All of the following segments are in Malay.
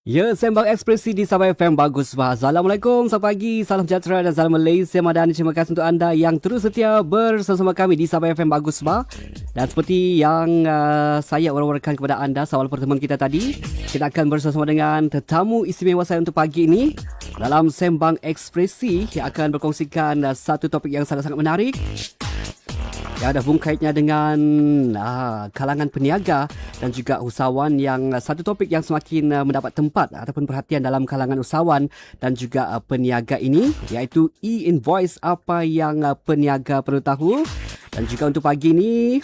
Ya, Sembang Ekspresi di Sabah FM Bagus Bah. Assalamualaikum, selamat pagi, salam sejahtera dan salam Malaysia Madani. Terima kasih untuk anda yang terus setia bersama kami di Sabah FM Bagus Bah. Dan seperti yang saya war-warkan kepada anda awal pertemuan kita tadi, kita akan bersama dengan tetamu istimewa saya untuk pagi ini dalam Sembang Ekspresi yang akan berkongsikan satu topik yang sangat-sangat menarik yang ada bungkaitnya dengan kalangan peniaga dan juga usahawan yang satu topik yang semakin mendapat tempat ataupun perhatian dalam kalangan usahawan dan juga peniaga ini iaitu e-invoice, apa yang peniaga perlu tahu. Dan juga untuk pagi ini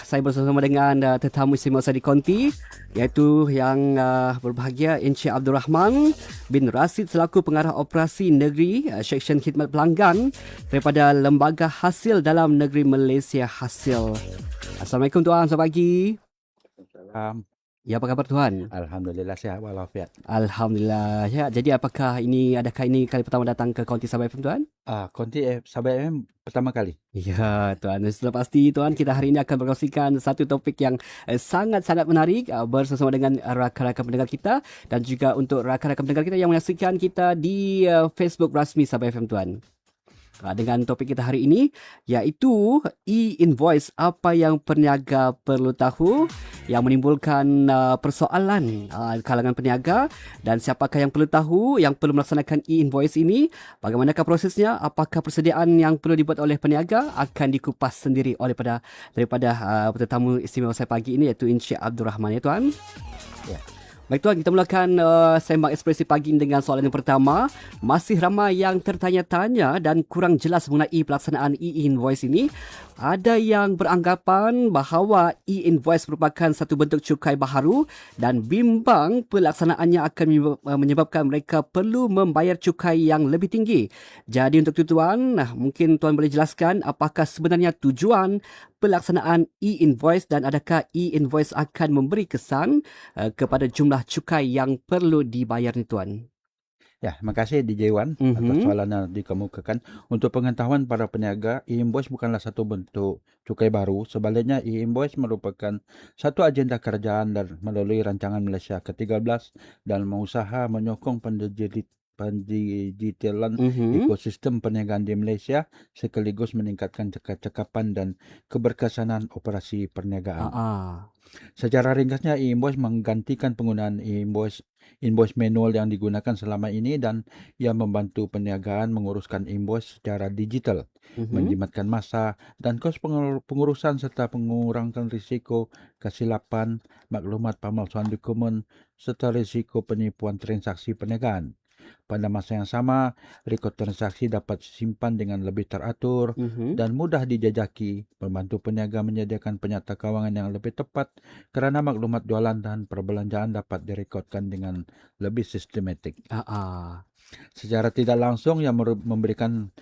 saya bersama dengan tetamu istimewa saya di Konti iaitu yang berbahagia Encik Abdul Rahman bin Rasid selaku pengarah operasi negeri Seksyen Khidmat Pelanggan daripada Lembaga Hasil Dalam Negeri Malaysia Hasil. Assalamualaikum Tuan, selamat pagi. Salam. Ya, apa khabar Tuan? Alhamdulillah sihat walafiat. Alhamdulillah. Ya, jadi adakah ini kali pertama datang ke Konti Sabah FM Tuan? Konti Sabah FM pertama kali. Ya, Tuan. Sudah pasti, Tuan, kita hari ini akan berkongsikan satu topik yang sangat-sangat menarik bersama dengan rakan-rakan pendengar kita dan juga untuk rakan-rakan pendengar kita yang menyaksikan kita di Facebook rasmi Sabah FM, Tuan. Dengan topik kita hari ini iaitu e-invoice, apa yang peniaga perlu tahu, yang menimbulkan persoalan kalangan peniaga dan siapakah yang perlu tahu, yang perlu melaksanakan e-invoice ini, bagaimanakah prosesnya, apakah persediaan yang perlu dibuat oleh peniaga akan dikupas sendiri daripada tetamu istimewa saya pagi ini iaitu Encik Abdul Rahman, ya Tuan. Ya. Baik Tuan, kita mulakan Sembang Ekspresi pagi ini dengan soalan yang pertama. Masih ramai yang tertanya-tanya dan kurang jelas mengenai pelaksanaan e-invoice ini. Ada yang beranggapan bahawa e-invoice merupakan satu bentuk cukai baharu dan bimbang pelaksanaannya akan menyebabkan mereka perlu membayar cukai yang lebih tinggi. Jadi untuk itu Tuan, mungkin Tuan boleh jelaskan apakah sebenarnya tujuan pelaksanaan e-invoice dan adakah e-invoice akan memberi kesan kepada jumlah cukai yang perlu dibayar ni Tuan. Ya, terima kasih DJ Wan atas soalan yang dikemukakan. Untuk pengetahuan para peniaga, e-invoice bukanlah satu bentuk cukai baru. Sebaliknya, e-invoice merupakan satu agenda kerajaan dan melalui rancangan Malaysia ke-13 dalam usaha menyokong pendigitalan ekosistem perniagaan di Malaysia sekaligus meningkatkan cekapan dan keberkesanan operasi perniagaan. Secara ringkasnya, e-invoice menggantikan penggunaan invoice manual yang digunakan selama ini dan ia membantu perniagaan menguruskan invoice secara digital, menjimatkan masa dan kos pengurusan serta mengurangkan risiko kesilapan, maklumat pemalsuan dokumen serta risiko penipuan transaksi perniagaan. Pada masa yang sama, rekod transaksi dapat disimpan dengan lebih teratur dan mudah dijajaki, membantu peniaga menyediakan penyata kewangan yang lebih tepat kerana maklumat jualan dan perbelanjaan dapat direkodkan dengan lebih sistematik. Secara tidak langsung, yang memberikan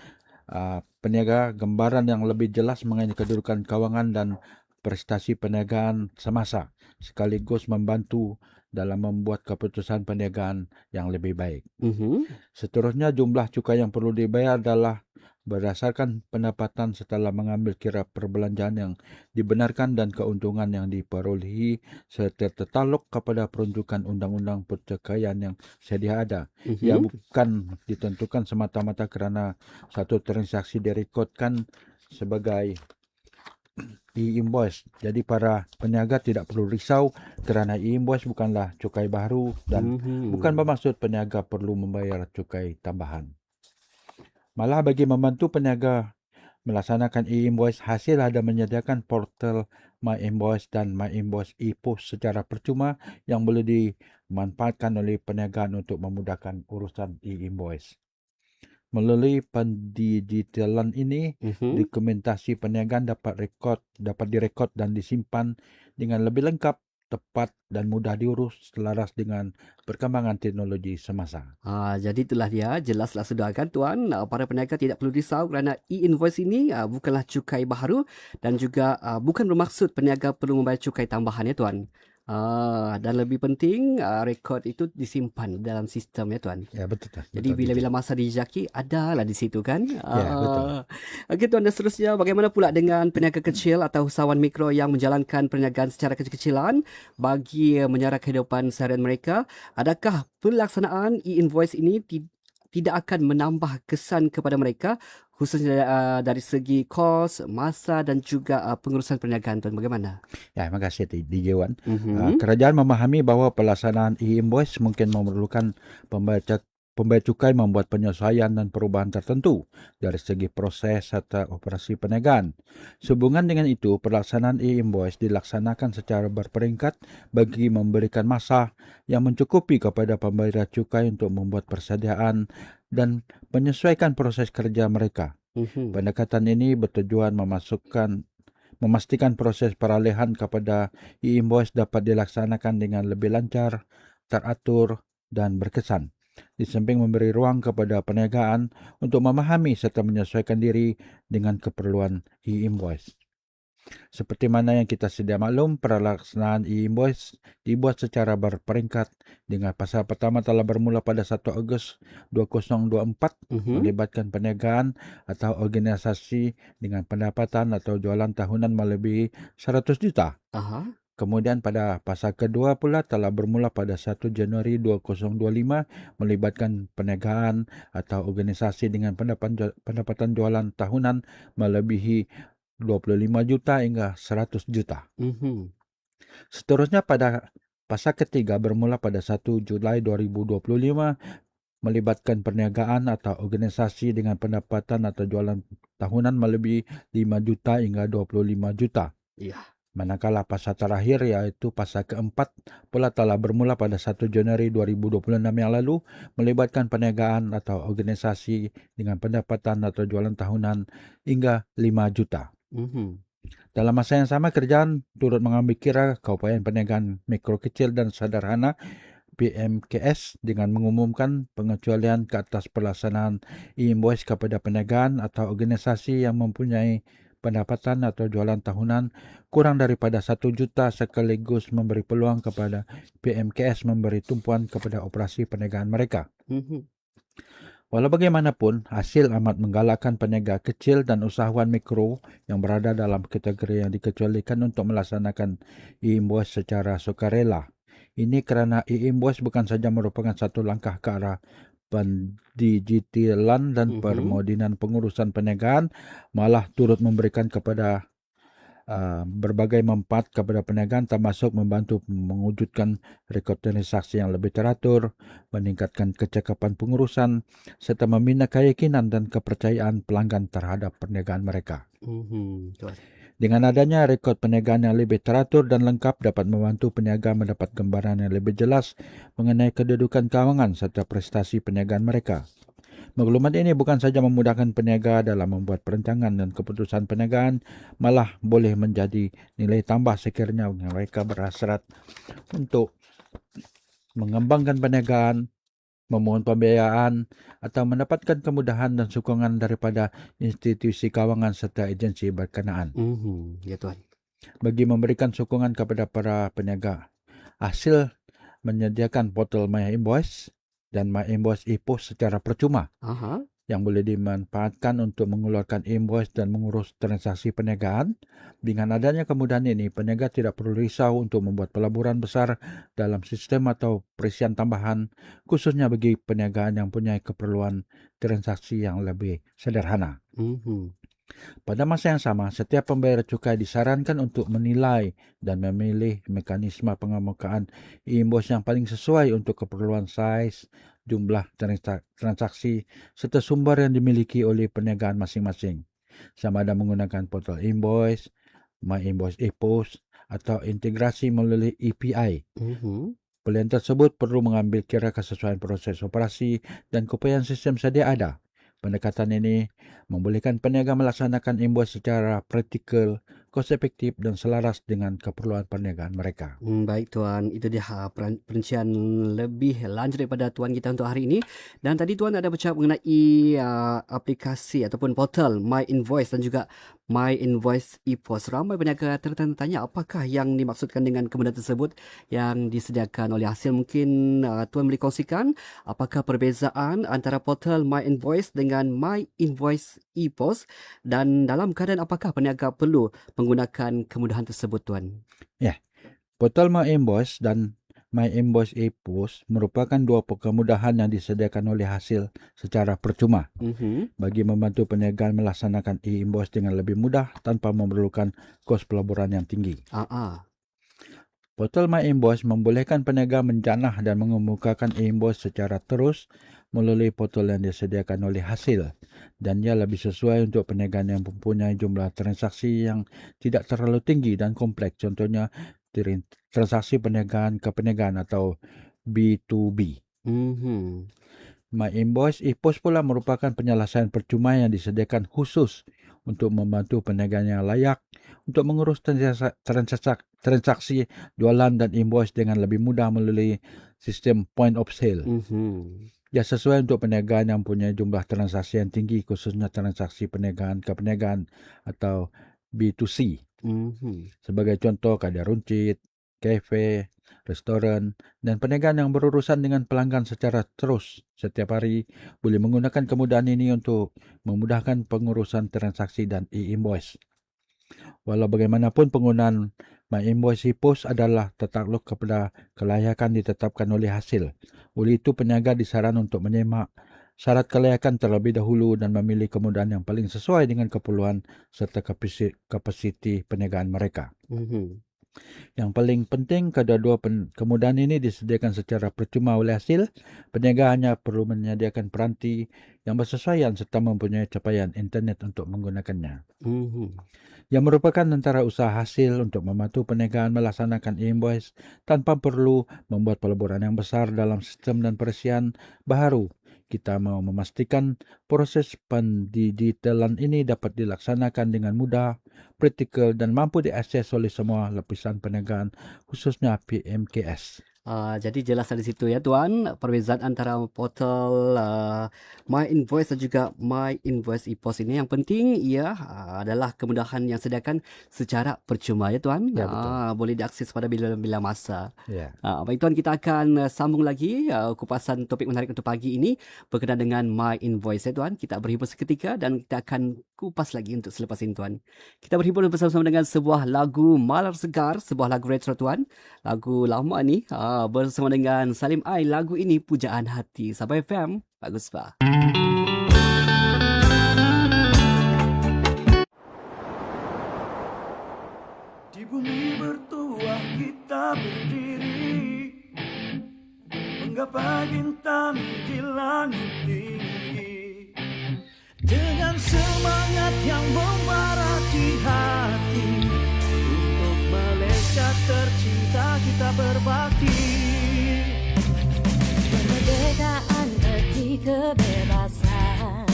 peniaga gambaran yang lebih jelas mengenai kedudukan kewangan dan prestasi perniagaan semasa, sekaligus membantu dalam membuat keputusan perniagaan yang lebih baik. Seterusnya, jumlah cukai yang perlu dibayar adalah berdasarkan pendapatan setelah mengambil kira perbelanjaan yang dibenarkan dan keuntungan yang diperolehi serta tertakluk kepada peruntukan undang-undang percukaian yang sedia ada. Ia bukan ditentukan semata-mata kerana satu transaksi direkodkan sebagai e-invoice. Jadi para peniaga tidak perlu risau kerana e-invoice bukanlah cukai baru dan bukan bermaksud peniaga perlu membayar cukai tambahan. Malah bagi membantu peniaga melaksanakan e-invoice, Hasil ada menyediakan portal My Invoice dan My Invoice e-Post secara percuma yang boleh dimanfaatkan oleh perniagaan untuk memudahkan urusan e-invoice. Melalui pendigitalan ini, dokumentasi perniagaan dapat direkod dan disimpan dengan lebih lengkap, tepat dan mudah diurus selaras dengan perkembangan teknologi semasa. Jadi itulah dia, jelaslah sudah kan Tuan, para peniaga tidak perlu risau kerana e-invoice ini bukanlah cukai baharu dan juga bukan bermaksud peniaga perlu membayar cukai tambahan, ya Tuan. Dan lebih penting rekod itu disimpan dalam sistem ya Tuan. Ya, betul. Jadi bila-bila masa dijaki adalah di situ kan. Ya, betul. Okey Tuan, dan seterusnya bagaimana pula dengan peniaga kecil atau usahawan mikro yang menjalankan perniagaan secara kecil-kecilan bagi menyara kehidupan seharian mereka? Adakah pelaksanaan e-invoice ini tidak akan menambah kesan kepada mereka khususnya dari segi kos, masa dan juga pengurusan perniagaan Tuan, bagaimana? Ya, terima kasih DJ Wan. Mhm. Kerajaan memahami bahawa pelaksanaan e-invoice mungkin memerlukan pembayar cukai membuat penyesuaian dan perubahan tertentu dari segi proses serta operasi perniagaan. Sehubungan dengan itu, pelaksanaan e-invoice dilaksanakan secara berperingkat bagi memberikan masa yang mencukupi kepada pembayar cukai untuk membuat persediaan dan menyesuaikan proses kerja mereka. Pendekatan ini bertujuan memastikan proses peralihan kepada e-invoice dapat dilaksanakan dengan lebih lancar, teratur, dan berkesan. Di samping memberi ruang kepada perniagaan untuk memahami serta menyesuaikan diri dengan keperluan e-invoice. Seperti mana yang kita sedia maklum, pelaksanaan e-invoice dibuat secara berperingkat dengan pasal pertama telah bermula pada 1 Ogos 2024 melibatkan perniagaan atau organisasi dengan pendapatan atau jualan tahunan melebihi 100 juta. Kemudian pada pasal kedua pula telah bermula pada 1 Januari 2025 melibatkan perniagaan atau organisasi dengan pendapatan jualan tahunan melebihi 25 juta hingga 100 juta. Seterusnya pada pasal ketiga bermula pada 1 Julai 2025 melibatkan perniagaan atau organisasi dengan pendapatan atau jualan tahunan melebihi 5 juta hingga 25 juta. Manakala pasal terakhir iaitu pasal keempat pula telah bermula pada 1 Januari 2026 yang lalu melibatkan perniagaan atau organisasi dengan pendapatan atau jualan tahunan hingga 5 juta. Dalam masa yang sama, kerajaan turut mengambil kira keupayaan perniagaan mikro kecil dan sederhana PMKS dengan mengumumkan pengecualian ke atas pelaksanaan e-invoice kepada perniagaan atau organisasi yang mempunyai pendapatan atau jualan tahunan kurang daripada 1 juta sekaligus memberi peluang kepada PMKS memberi tumpuan kepada operasi perniagaan mereka. Walau bagaimanapun, hasil amat menggalakkan peniaga kecil dan usahawan mikro yang berada dalam kategori yang dikecualikan untuk melaksanakan e-invoice secara sukarela. Ini kerana e-invoice bukan saja merupakan satu langkah ke arah pendigitalan dan permodernan pengurusan perniagaan, malah turut memberikan kepada berbagai manfaat kepada perniagaan termasuk membantu mewujudkan rekod transaksi yang lebih teratur, meningkatkan kecakapan pengurusan, serta membina keyakinan dan kepercayaan pelanggan terhadap perniagaan mereka. Dengan adanya rekod perniagaan yang lebih teratur dan lengkap dapat membantu peniaga mendapat gambaran yang lebih jelas mengenai kedudukan kewangan serta prestasi perniagaan mereka. Maklumat ini bukan saja memudahkan peniaga dalam membuat perancangan dan keputusan perniagaan, malah boleh menjadi nilai tambah sekiranya mereka berhasrat untuk mengembangkan perniagaan, memohon pembiayaan atau mendapatkan kemudahan dan sokongan daripada institusi kewangan serta agensi berkenaan. Ya Tuan. Bagi memberikan sokongan kepada para peniaga, hasil menyediakan portal My Invoice dan My Invoice e-Post secara percuma yang boleh dimanfaatkan untuk mengeluarkan invoice dan mengurus transaksi perniagaan. Dengan adanya kemudahan ini, peniaga tidak perlu risau untuk membuat pelaburan besar dalam sistem atau perisian tambahan, khususnya bagi perniagaan yang punya keperluan transaksi yang lebih sederhana. Pada masa yang sama, setiap pembayar cukai disarankan untuk menilai dan memilih mekanisme pengemukaan e-invoice yang paling sesuai untuk keperluan saiz, jumlah transaksi serta sumber yang dimiliki oleh perniagaan masing-masing. Sama ada menggunakan portal invoice, My Invoice e-Post atau integrasi melalui API. Pilihan tersebut perlu mengambil kira kesesuaian proses operasi dan keupayaan sistem sedia ada. Pendekatan ini membolehkan peniaga melaksanakan invoice secara praktikal, kos-efektif dan selaras dengan keperluan perniagaan mereka. Baik Tuan, itu dia perincian lebih lanjut daripada Tuan kita untuk hari ini. Dan tadi Tuan ada bercakap mengenai aplikasi ataupun portal My Invoice dan juga My Invoice EPOS. Ramai peniaga tertanya apakah yang dimaksudkan dengan kemudahan tersebut yang disediakan oleh Hasil. Mungkin Tuan boleh kongsikan apakah perbezaan antara portal My Invoice dengan My Invoice EPOS dan dalam keadaan apakah peniaga perlu menggunakan kemudahan tersebut, Tuan? Ya, portal My Invoice dan My Invoice EPOS merupakan dua kemudahan yang disediakan oleh Hasil secara percuma bagi membantu peniaga melaksanakan e-invoice dengan lebih mudah tanpa memerlukan kos pelaburan yang tinggi. Portal My Invoice membolehkan peniaga menjanah dan mengemukakan e-invoice secara terus melalui portal yang disediakan oleh Hasil, dan ia lebih sesuai untuk peniaga yang mempunyai jumlah transaksi yang tidak terlalu tinggi dan kompleks, contohnya transaksi perniagaan ke perniagaan atau B2B. My Invoice EPOS pula merupakan penyelesaian percuma yang disediakan khusus untuk membantu peniaga yang layak untuk mengurus transaksi jualan dan invoice dengan lebih mudah melalui sistem point of sale. Ia sesuai untuk perniagaan yang mempunyai jumlah transaksi yang tinggi, khususnya transaksi perniagaan ke perniagaan atau B2C. Sebagai contoh, kedai runcit, kafe, restoran, dan perniagaan yang berurusan dengan pelanggan secara terus setiap hari boleh menggunakan kemudahan ini untuk memudahkan pengurusan transaksi dan e-invoice. Walau bagaimanapun, penggunaan My Invoice EPOS adalah tertakluk kepada kelayakan ditetapkan oleh Hasil. Oleh itu, peniaga disaran untuk menyemak syarat kelayakan terlebih dahulu dan memilih kemudahan yang paling sesuai dengan keperluan serta kapasiti perniagaan mereka. Yang paling penting, kedua-dua kemudahan ini disediakan secara percuma oleh Hasil. Peniaga hanya perlu menyediakan peranti yang bersesuaian serta mempunyai capaian internet untuk menggunakannya. Yang merupakan antara usaha Hasil untuk membantu perniagaan melaksanakan e-invoice tanpa perlu membuat pelaburan yang besar dalam sistem dan perisian baharu. Kita mau memastikan proses pendigitalan ini dapat dilaksanakan dengan mudah, praktikal dan mampu diakses oleh semua lapisan perniagaan, khususnya PMKS. Jadi jelas dari situ ya, Tuan, perbezaan antara portal My Invoice dan juga My Invoice EPOS ini. Yang penting ia adalah kemudahan yang sediakan secara percuma ya, Tuan. Ya, betul. Boleh diakses pada bila-bila masa. Ya. Baik, Tuan, kita akan sambung lagi kupasan topik menarik untuk pagi ini berkenaan dengan My Invoice ya, Tuan. Kita berhibur seketika dan kita akan kupas lagi untuk selepas ini, Tuan. Kita berhibur bersama-sama dengan sebuah lagu malar segar, sebuah lagu retro, Tuan. Lagu lama ni bersama dengan Salim Ai. Lagu ini Pujaan Hati. Sabah FM, bagus pak. Di bumi bertuah kita berdiri, menggapai bintang di langit tinggi, dengan semangat yang membara di hati. Untuk Malaysia tercinta kita berbakti. Kemerdekaan erti kebebasan,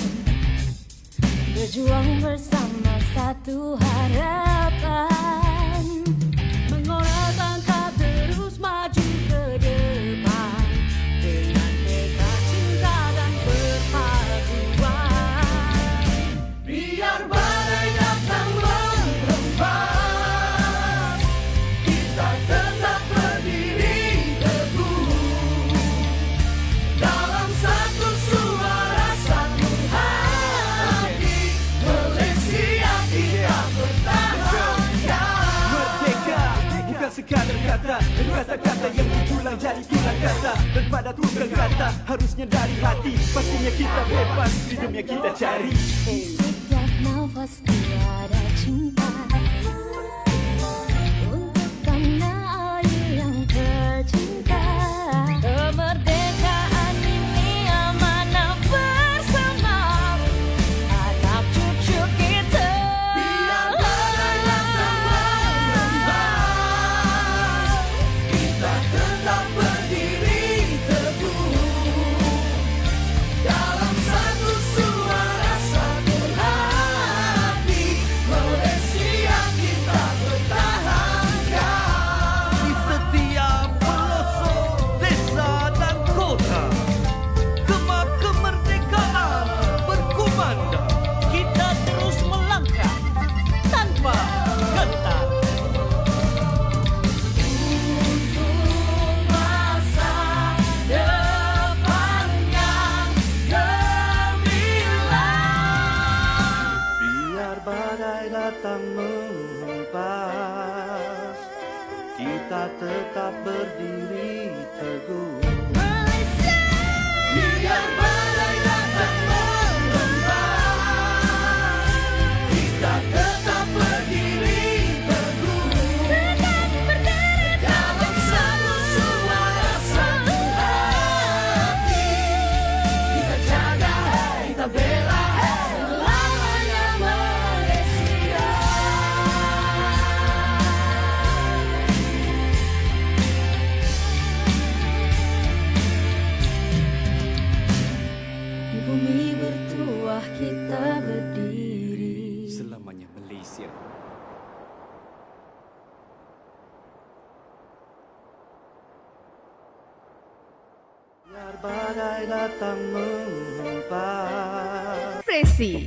berjuang bersama satu harapan, mengorak langkah terus maju ke depan, dengan tekad cinta dan perpaduan. Biar badai datang menghembus, kita tetap berdiri teguh, dalam satu suara satu hati. Malaysia kita bertahan. Merdeka bukan sekadar kata, dan kata-kata yang berulang jadi tulang kata, dan pada tukang kata harusnya dari hati. Pastinya kita bebas, hidupnya kita cari. Di setiap nafas tiada cinta, untuk tanah air yang tercinta. Kemerdekaan ini amanah bersama anak cucu kita. Biar badai datang menghembus, kita tetap berdiri teguh, dalam satu suara satu hati. Malaysia tetap berdiri teguh. Malaysia, Biar badai datang menghempas, kita tetap berdiri teguh. tetap berdiri Dalam satu suara, satu hati, kita jaga, kita bela selamanya Malaysia. di bumi bertuah kita berdiri. Selamanya Malaysia. Biar badai datang menghempas. Ekspresi.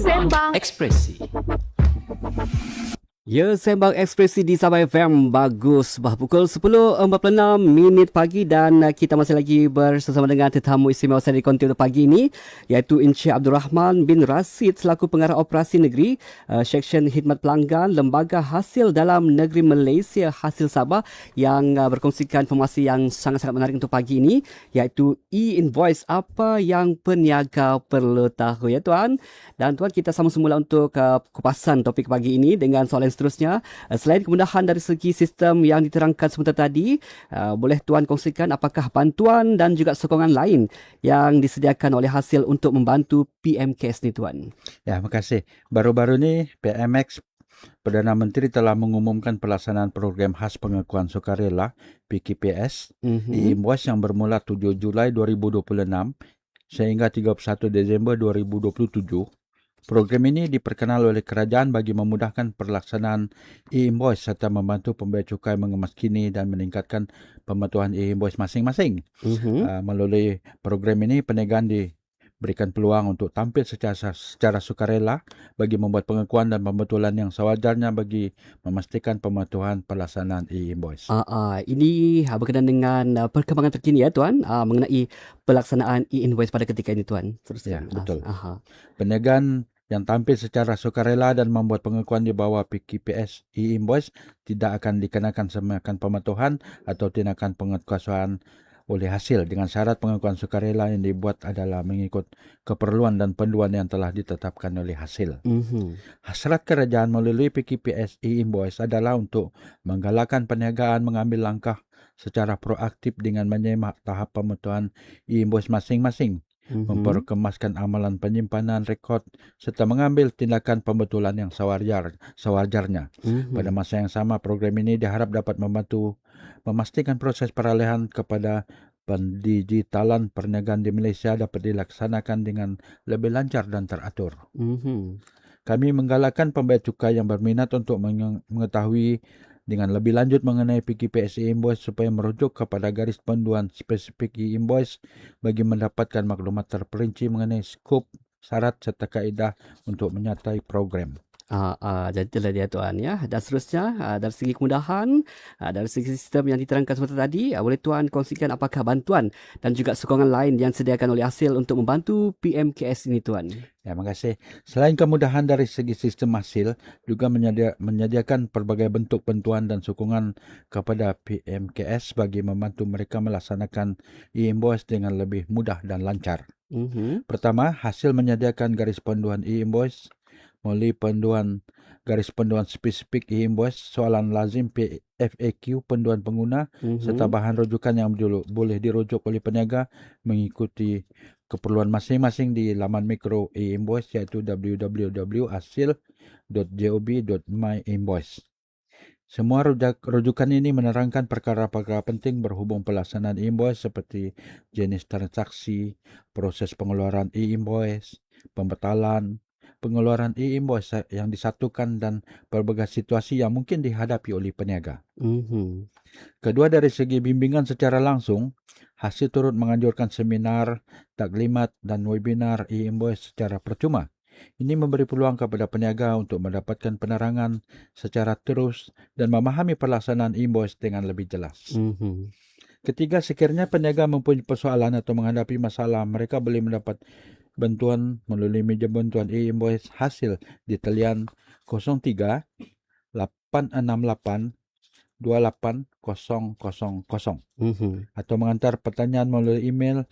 Sembang Ekspresi. Ya, Sembang Ekspresi di Sabah FM bagus. Pukul 10.46 pagi dan kita masih lagi bersama dengan tetamu istimewa saya di konti untuk pagi ini iaitu Encik Abdul Rahman bin Rashid selaku Pengarah Operasi Negeri Seksyen Khidmat Pelanggan Lembaga Hasil Dalam Negeri Malaysia Hasil Sabah yang berkongsikan informasi yang sangat-sangat menarik untuk pagi ini iaitu e-invoice, apa yang peniaga perlu tahu ya tuan. Dan tuan, kita sama semula untuk kupasan topik pagi ini dengan soalan seterusnya. Selain kemudahan dari segi sistem yang diterangkan sebentar tadi, boleh tuan kongsikan apakah bantuan dan juga sokongan lain yang disediakan oleh Hasil untuk membantu PMKS ni tuan? Ya, makasih. Baru-baru ni PMX Perdana Menteri telah mengumumkan pelaksanaan program khas pengakuan sukarela PKPS e-invoice yang bermula 7 Julai 2026 sehingga 31 Disember 2027. Program ini diperkenal oleh kerajaan bagi memudahkan pelaksanaan e-invoice serta membantu pembayar cukai mengemas kini dan meningkatkan pematuhan e-invoice masing-masing. Melalui program ini, peniagaan diberikan peluang untuk tampil secara sukarela bagi membuat pengakuan dan pembetulan yang sewajarnya bagi memastikan pematuhan pelaksanaan e-invoice. Ini berkenaan dengan perkembangan terkini ya tuan mengenai pelaksanaan e-invoice pada ketika ini tuan. Ya, betul. Peniagaan yang tampil secara sukarela dan membuat pengakuan di bawah PKPS e-invoice tidak akan dikenakan semakan pematuhan atau tindakan penguatkuasaan oleh Hasil dengan syarat pengakuan sukarela yang dibuat adalah mengikut keperluan dan panduan yang telah ditetapkan oleh Hasil. Hasrat kerajaan melalui PKPS e-invoice adalah untuk menggalakkan perniagaan mengambil langkah secara proaktif dengan menyemak tahap pematuhan e-invoice masing-masing, memperkemaskan amalan penyimpanan rekod serta mengambil tindakan pembetulan yang sewajarnya. Pada masa yang sama, program ini diharap dapat membantu memastikan proses peralihan kepada pendigitalan perniagaan di Malaysia dapat dilaksanakan dengan lebih lancar dan teratur. Kami menggalakkan pembayar cukai yang berminat untuk mengetahui dengan lebih lanjut mengenai PKPS e-invoice supaya merujuk kepada garis panduan spesifik e-invoice bagi mendapatkan maklumat terperinci mengenai skop, syarat serta kaedah untuk menyertai program. Jadi itulah dia tuan ya. Dan seterusnya dari segi kemudahan, dari segi sistem yang diterangkan sebentar tadi, boleh tuan kongsikan apakah bantuan dan juga sokongan lain yang disediakan oleh Hasil untuk membantu PMKS ini tuan? Ya, makasih. Selain kemudahan dari segi sistem Hasil, juga menyediakan pelbagai bentuk bantuan dan sokongan kepada PMKS bagi membantu mereka melaksanakan e-invoice dengan lebih mudah dan lancar. Pertama, Hasil menyediakan garis panduan e-invoice melalui garis panduan spesifik e-invoice, soalan lazim FAQ panduan pengguna serta bahan rujukan yang boleh dirujuk oleh peniaga mengikuti keperluan masing-masing di laman mikro e-invoice iaitu www.hasil.gov.my-invoice. Semua rujukan ini menerangkan perkara-perkara penting berhubung pelaksanaan e-invoice seperti jenis transaksi, proses pengeluaran e-invoice, pembatalan, pengeluaran e-invoice yang disatukan dan berbagai situasi yang mungkin dihadapi oleh peniaga. Kedua, dari segi bimbingan secara langsung, Hasil turut menganjurkan seminar, taklimat dan webinar e-invoice secara percuma. Ini memberi peluang kepada peniaga untuk mendapatkan penerangan secara terus dan memahami pelaksanaan e-invoice dengan lebih jelas. Ketiga, sekiranya peniaga mempunyai persoalan atau menghadapi masalah, mereka boleh mendapat bantuan melalui meja bantuan e-invoice Hasil di talian 03 868 28000 Mhm. atau mengantar pertanyaan melalui email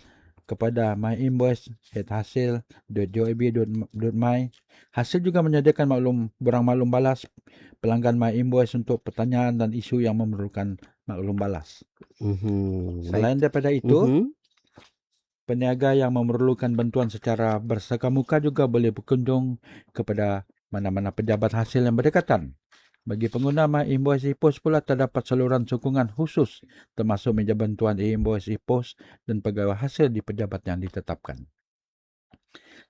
kepada myinvoice@hasil.joib.my. Hasil juga menyediakan borang maklum balas pelanggan My Invoice untuk pertanyaan dan isu yang memerlukan maklum balas. Mhm. Selain daripada itu, peniaga yang memerlukan bantuan secara berseka muka juga boleh berkunjung kepada mana-mana pejabat hasil yang berdekatan. Bagi pengguna My Invoice e-Post pula terdapat saluran sokongan khusus termasuk meja bantuan e-Invoice e-Post dan pegawai hasil di pejabat yang ditetapkan.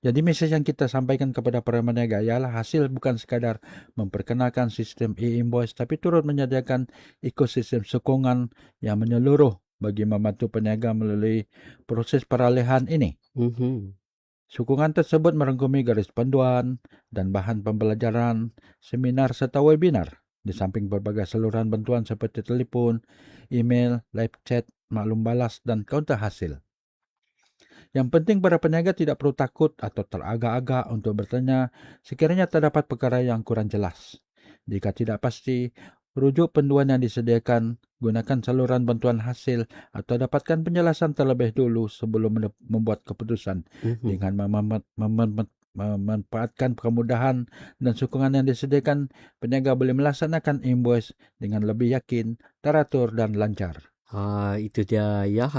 Jadi mesej yang kita sampaikan kepada para peniaga ialah hasil bukan sekadar memperkenalkan sistem e-Invoice tapi turut menyediakan ekosistem sokongan yang menyeluruh bagi membantu peniaga melalui proses peralihan ini. Sokongan tersebut merangkumi garis panduan dan bahan pembelajaran, seminar serta webinar, di samping berbagai saluran bantuan seperti telefon, email, live chat, maklum balas dan kaunter hasil. Yang penting para peniaga tidak perlu takut atau teragak-agak untuk bertanya sekiranya terdapat perkara yang kurang jelas. Jika tidak pasti, rujuk panduan yang disediakan, gunakan saluran bantuan hasil atau dapatkan penjelasan terlebih dulu sebelum membuat keputusan. Dengan memanfaatkan kemudahan dan sokongan yang disediakan, peniaga boleh melaksanakan invoice dengan lebih yakin, teratur dan lancar. Itu dia ya,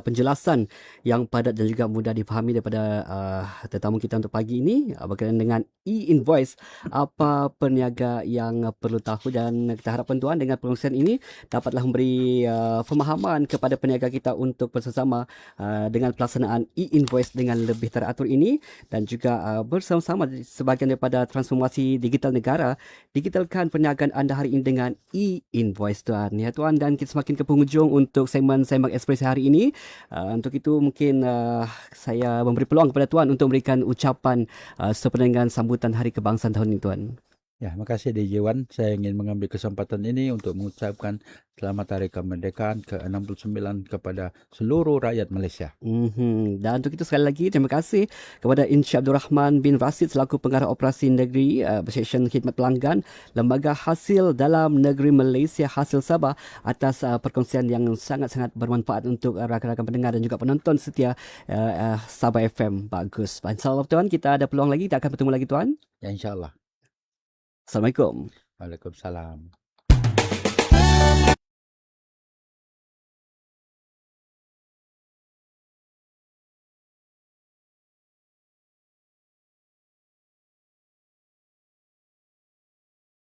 penjelasan yang padat dan juga mudah dipahami daripada tetamu kita untuk pagi ini berkaitan dengan e-invoice. Apa peniaga yang perlu tahu, dan kita harapkan tuan dengan perkongsian ini dapatlah memberi pemahaman kepada peniaga kita untuk bersama dengan pelaksanaan e-invoice dengan lebih teratur ini, dan juga bersama-sama sebahagian daripada transformasi digital negara, digitalkan perniagaan anda hari ini dengan e-invoice tuan. Ya tuan, dan kita semakin ke penghujung untuk segmen Sembang Ekspresi hari ini. Untuk itu mungkin saya memberi peluang kepada tuan untuk memberikan ucapan sepeninggalan sambutan Hari Kebangsaan tahun ini tuan. Ya, makasih DJ Wan. Saya ingin mengambil kesempatan ini untuk mengucapkan selamat Hari Kemerdekaan ke-69 kepada seluruh rakyat Malaysia. Dan untuk itu sekali lagi terima kasih kepada Encik Abdul Rahman bin Rasid selaku Pengarah Operasi Negeri Seksyen Khidmat Pelanggan Lembaga Hasil Dalam Negeri Malaysia Hasil Sabah atas perkongsian yang sangat-sangat bermanfaat untuk rakan-rakan pendengar dan juga penonton setia Sabah FM. Bagus. InsyaAllah tuan, kita ada peluang lagi, kita akan bertemu lagi tuan. Ya, insyaAllah. Assalamualaikum. Waalaikumsalam.